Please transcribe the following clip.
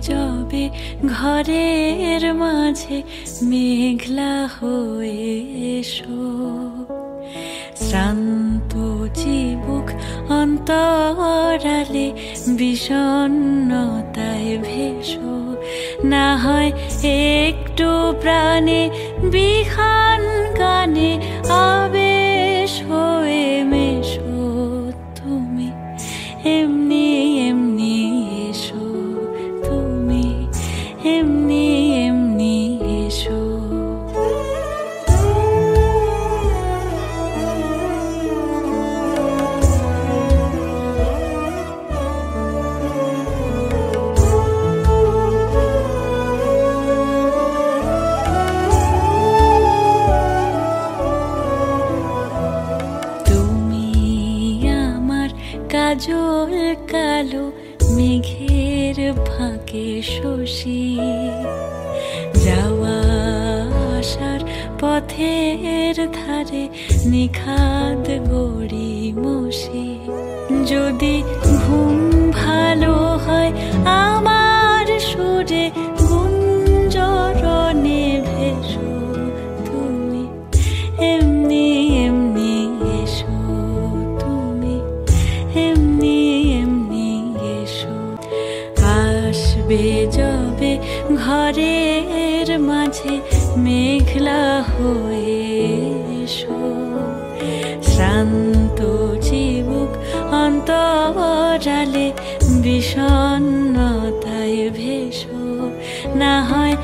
যবে ঘরের মাঝে মেঘলা হয়ে এসো, শ্রান্ত চিবুক অন্তরালে বিষণ্ণতায় ভেসো, না হয় একটু প্রাণে বিহান গানে আবেশ হয়ে মেশো। তুমি এমনি এমনি এসো, তুমি এমনি এমনি এসো। কাজল কালো মেঘের ফাঁকে শশী, যাওয়া আসার পথের ধারে নিখাদ গড়ি মশি। যদি ঘুম ভালো হয় আমার সুরে গুঞ্জরণে ভেসো, তুমি এমনি এমনি এসো, তুমি এমনি এমনি এসো। আসবে যবে ঘরের মাঝে মেঘলা হয়ে এসো, শ্রান্ত চিবুক অন্তরালে বিষণ্ণতায় ভেসো, না হয়